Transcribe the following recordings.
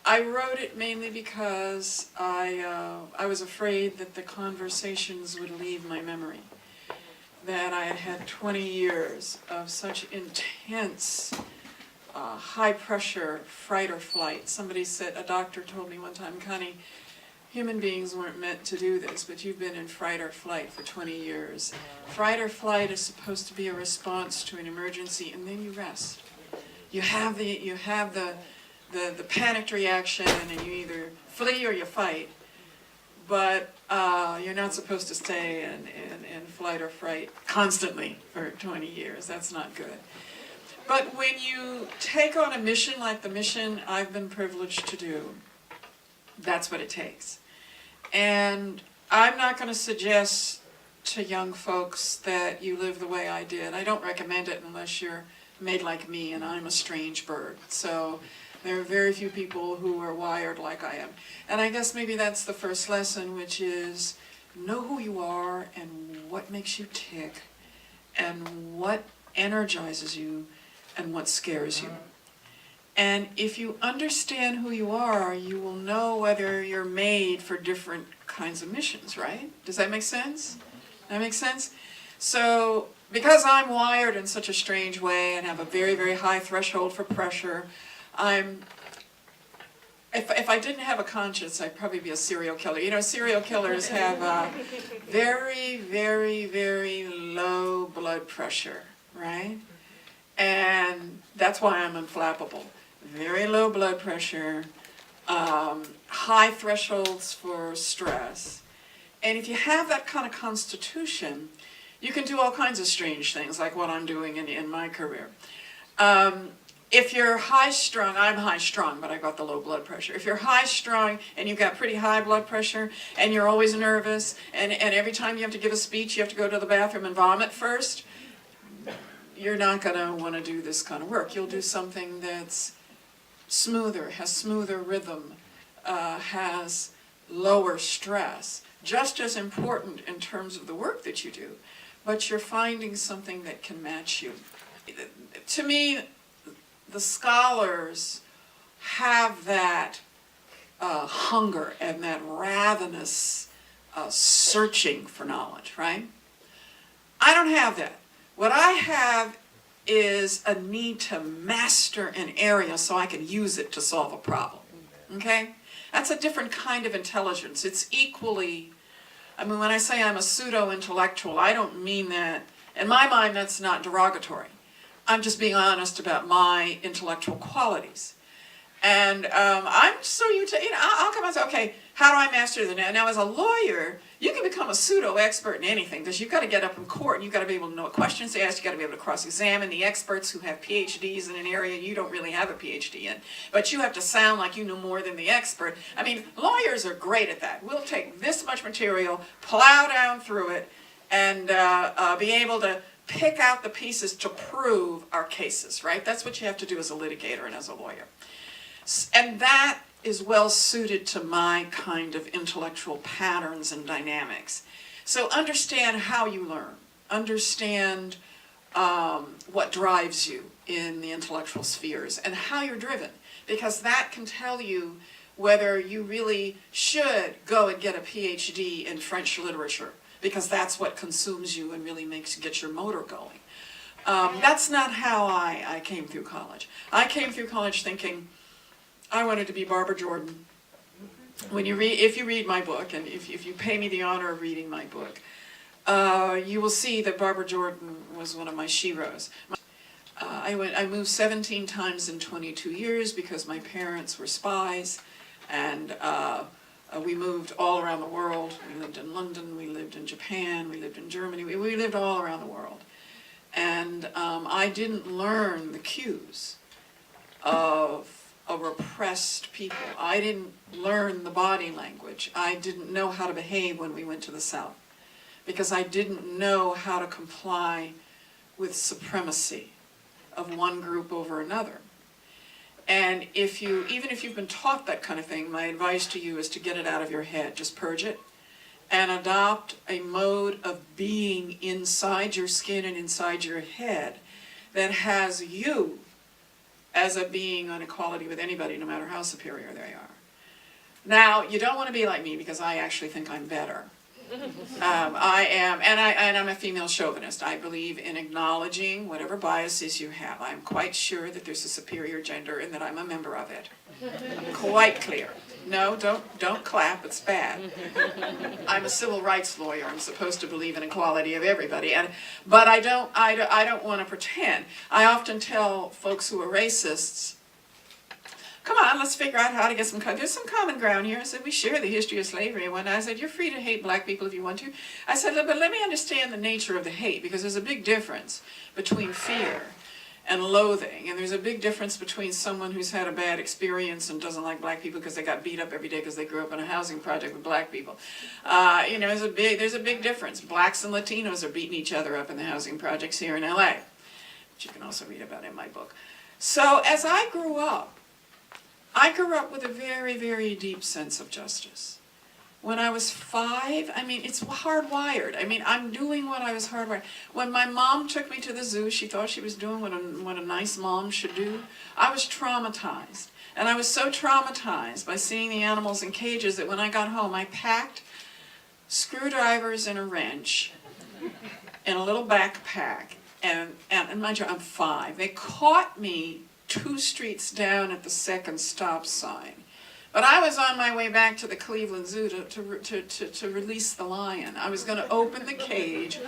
I wrote it mainly because I was afraid that the conversations would leave my memory. That I had had 20 years of such intense, high pressure, fright or flight. Somebody said, a doctor told me one time, Connie, human beings weren't meant to do this, but you've been in fright or flight for 20 years. Fright or flight is supposed to be a response to an emergency, and then you rest. You have the panicked reaction, and you either flee or you fight, but you're not supposed to stay in flight or fright constantly for 20 years. That's not good. But when you take on a mission like the mission I've been privileged to do, that's what it takes. And I'm not going to suggest to young folks that you live the way I did. I don't recommend it unless you're made like me, and I'm a strange bird. So there are very few people who are wired like I am. And I guess maybe that's the first lesson, which is know who you are and what makes you tick and what energizes you and what scares you. And if you understand who you are, you will know whether you're made for different kinds of missions, right? Does that make sense? That makes sense? So, because I'm wired in such a strange way and have a very, very high threshold for pressure, if I didn't have a conscience, I'd probably be a serial killer. You know, serial killers have very, very, very low blood pressure, right? And that's why I'm unflappable. Very low blood pressure, high thresholds for stress. And if you have that kind of constitution, you can do all kinds of strange things, like what I'm doing in my career. If you're high-strung, I'm high-strung, but I got the low blood pressure. If you're high-strung and you've got pretty high blood pressure and you're always nervous, and every time you have to give a speech you have to go to the bathroom and vomit first, you're not going to want to do this kind of work. You'll do something that's smoother, has smoother rhythm, has lower stress. Just as important in terms of the work that you do, but you're finding something that can match you. To me, the scholars have that hunger and that ravenous searching for knowledge, right? I don't have that. What I have is a need to master an area so I can use it to solve a problem, okay? That's a different kind of intelligence. It's equally, I mean, when I say I'm a pseudo-intellectual, I don't mean that, in my mind that's not derogatory. I'm just being honest about my intellectual qualities. And I'm so you to, I'll come and say, okay, how do I master the now? Now, as a lawyer, you can become a pseudo-expert in anything because you've got to get up in court and you've got to be able to know what questions to ask. You've got to be able to cross-examine the experts who have PhDs in an area you don't really have a PhD in. But you have to sound like you know more than the expert. I mean, lawyers are great at that. We'll take this much material, plow down through it, and be able to pick out the pieces to prove our cases, right? That's what you have to do as a litigator and as a lawyer. And that is well suited to my kind of intellectual patterns and dynamics. So understand how you learn. Understand what drives you in the intellectual spheres and how you're driven, because that can tell you whether you really should go and get a PhD in French literature, because that's what consumes you and really gets your motor going. That's not how I came through college. I came through college thinking I wanted to be Barbara Jordan. When you read, if you read my book, and if you pay me the honor of reading my book, you will see that Barbara Jordan was one of my sheroes. I moved 17 times in 22 years because my parents were spies, and we moved all around the world. We lived in London, we lived in Japan, we lived in Germany, we lived all around the world. And I didn't learn the cues of a repressed people. I didn't learn the body language. I didn't know how to behave when we went to the South, because I didn't know how to comply with supremacy of one group over another. And even if you've been taught that kind of thing, my advice to you is to get it out of your head. Just purge it and adopt a mode of being inside your skin and inside your head that has you as a being on equality with anybody, no matter how superior they are. Now, you don't want to be like me, because I actually think I'm better. I am, and I'm a female chauvinist. I believe in acknowledging whatever biases you have. I'm quite sure that there's a superior gender and that I'm a member of it. Quite clear. No, don't clap, it's bad. I'm a civil rights lawyer. I'm supposed to believe in equality of everybody. But I don't want to pretend. I often tell folks who are racists, come on, let's figure out how to get there's some common ground here. I said, we share the history of slavery. And I said, you're free to hate black people if you want to. I said, but let me understand the nature of the hate, because there's a big difference between fear and loathing. And there's a big difference between someone who's had a bad experience and doesn't like black people because they got beat up every day because they grew up in a housing project with black people. There's a big difference. Blacks and Latinos are beating each other up in the housing projects here in LA, which you can also read about in my book. So as I grew up with a very, very deep sense of justice. When I was 5, it's hardwired. I'm doing what I was hardwired. When my mom took me to the zoo, she thought she was doing what a nice mom should do. I was traumatized. And I was so traumatized by seeing the animals in cages that when I got home, I packed screwdrivers and a wrench in a little backpack. And mind you, I'm 5. They caught me 2 streets down at the second stop sign. But I was on my way back to the Cleveland Zoo to release the lion. I was going to open the cage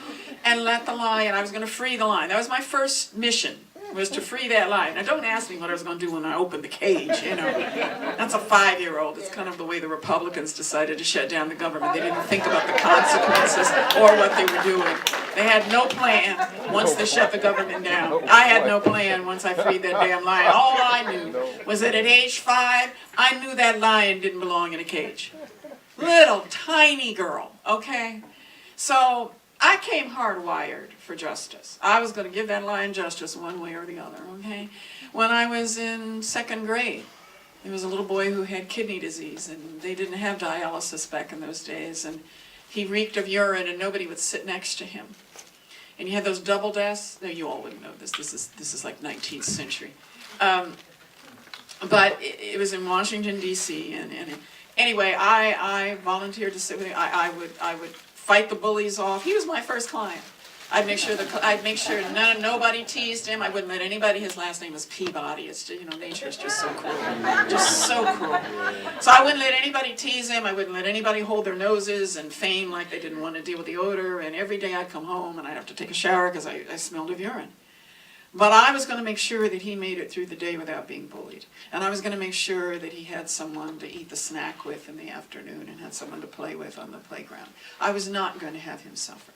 and let the lion, I was going to free the lion. That was my first mission, was to free that lion. Now don't ask me what I was going to do when I opened the cage, That's a 5-year-old. It's kind of the way the Republicans decided to shut down the government. They didn't think about the consequences or what they were doing. They had no plan once they shut the government down. I had no plan once I freed that damn lion. All I knew was that at age 5, I knew that lion didn't belong in a cage. Little tiny girl, okay? So I came hardwired for justice. I was going to give that lion justice one way or the other, okay? When I was in 2nd grade, there was a little boy who had kidney disease, and they didn't have dialysis back in those days, and he reeked of urine, and nobody would sit next to him. And you had those double deaths. No, you all wouldn't know this. This is like 19th century. But it was in Washington, D.C. And anyway, I volunteered to sit with him. I would fight the bullies off. He was my first client. I'd make sure nobody teased him. I wouldn't let anybody. His last name was Peabody. It's just, nature is just so cruel, just so cruel. So I wouldn't let anybody tease him. I wouldn't let anybody hold their noses and feign like they didn't want to deal with the odor. And every day I'd come home and I'd have to take a shower because I smelled of urine. But I was going to make sure that he made it through the day without being bullied. And I was going to make sure that he had someone to eat the snack with in the afternoon and had someone to play with on the playground. I was not going to have him suffer.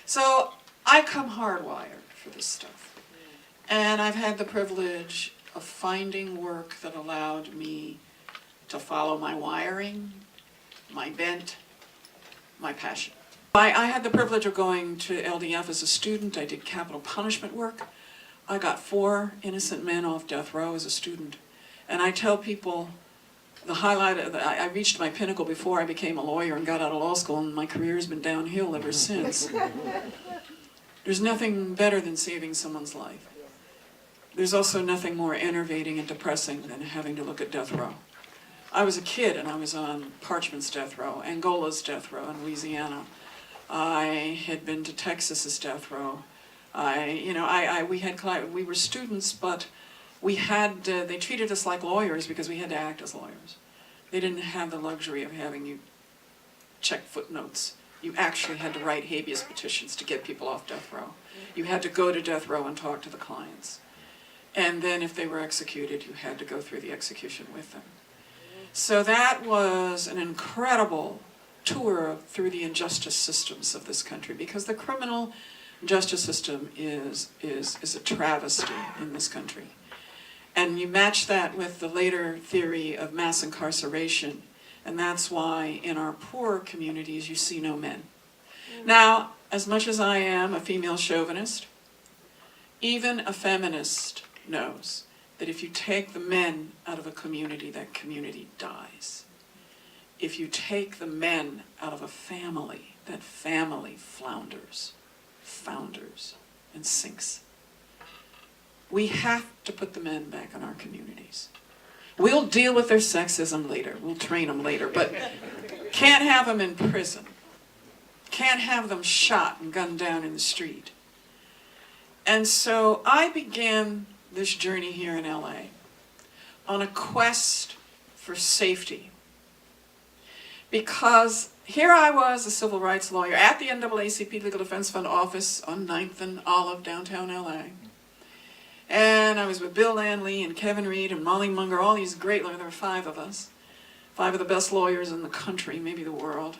So I come hardwired for this stuff. And I've had the privilege of finding work that allowed me to follow my wiring, my bent, my passion. I had the privilege of going to LDF as a student. I did capital punishment work. I got 4 innocent men off death row as a student. And I tell people, the highlight of I reached my pinnacle before I became a lawyer and got out of law school, and my career has been downhill ever since. There's nothing better than saving someone's life. There's also nothing more enervating and depressing than having to look at death row. I was a kid and I was on Parchment's death row, Angola's death row in Louisiana. I had been to Texas's death row. We were students, but we had, they treated us like lawyers because we had to act as lawyers. They didn't have the luxury of having you check footnotes. You actually had to write habeas petitions to get people off death row. You had to go to death row and talk to the clients. And then if they were executed, you had to go through the execution with them. So that was an incredible tour through the injustice systems of this country, because the criminal justice system is a travesty in this country. And you match that with the later theory of mass incarceration, and that's why in our poorer communities you see no men. Now, as much as I am a female chauvinist, even a feminist knows that if you take the men out of a community, that community dies. If you take the men out of a family, that family founders, and sinks. We have to put the men back in our communities. We'll deal with their sexism later. We'll train them later. But can't have them in prison. Can't have them shot and gunned down in the street. And so I began this journey here in LA on a quest for safety. Because here I was, a civil rights lawyer, at the NAACP Legal Defense Fund office on 9th and Olive, downtown LA. And I was with Bill Lanley and Kevin Reed and Molly Munger, all these great lawyers. There were 5 of us. 5 of the best lawyers in the country, maybe the world.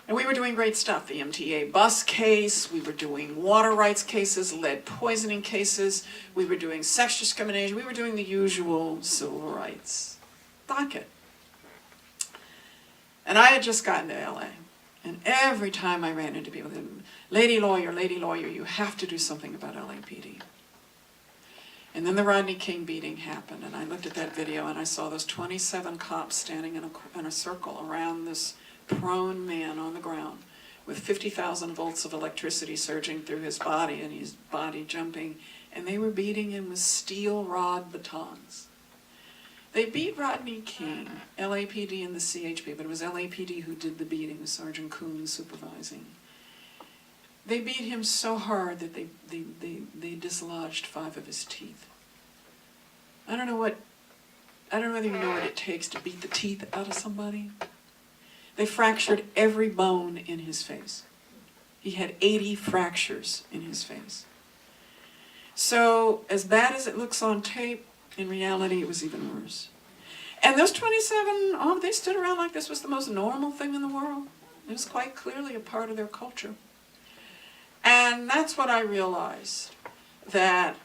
And we were doing great stuff. The MTA bus case, we were doing water rights cases, lead poisoning cases, we were doing sex discrimination, we were doing the usual civil rights docket. And I had just gotten to LA, and every time I ran into people, lady lawyer, you have to do something about LAPD. And then the Rodney King beating happened, and I looked at that video and I saw those 27 cops standing in a circle around this prone man on the ground with 50,000 volts of electricity surging through his body and his body jumping, and they were beating him with steel rod batons. They beat Rodney King, LAPD and the CHP, but it was LAPD who did the beating, with Sergeant Coon supervising. They beat him so hard that they dislodged 5 of his teeth. I don't know whether you know what it takes to beat the teeth out of somebody. They fractured every bone in his face. He had 80 fractures in his face. So, as bad as it looks on tape, in reality, it was even worse. And those 27, they stood around like this was the most normal thing in the world. It was quite clearly a part of their culture. And that's what I realized, that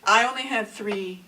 I only had 3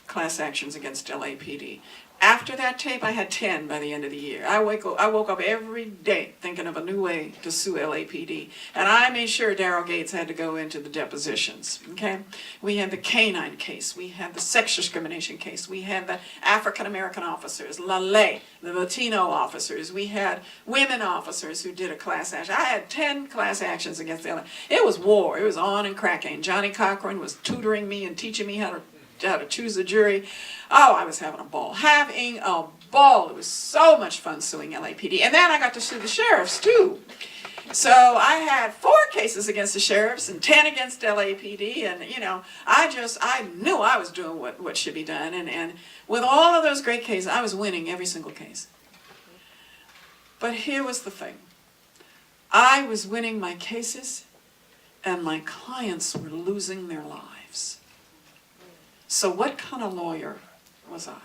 class actions against LAPD. After that tape, I had 10 by the end of the year. I woke up every day thinking of a new way to sue LAPD. And I made sure Daryl Gates had to go into the depositions, okay? We had the canine case. We had the sex discrimination case. We had the African-American officers, the Latino officers. We had women officers who did a class action. I had 10 class actions against LAPD. It was war. It was on and cracking. Johnny Cochran was tutoring me and teaching me how to choose a jury. Oh, I was having a ball. Having a ball. It was so much fun suing LAPD. And then I got to sue the sheriffs too. So I had 4 cases against the sheriffs and 10 against LAPD. And, you know, I knew I was doing what should be done. And with all of those great cases, I was winning every single case. But here was the thing. I was winning my cases and my clients were losing their lives. So what kind of lawyer was I?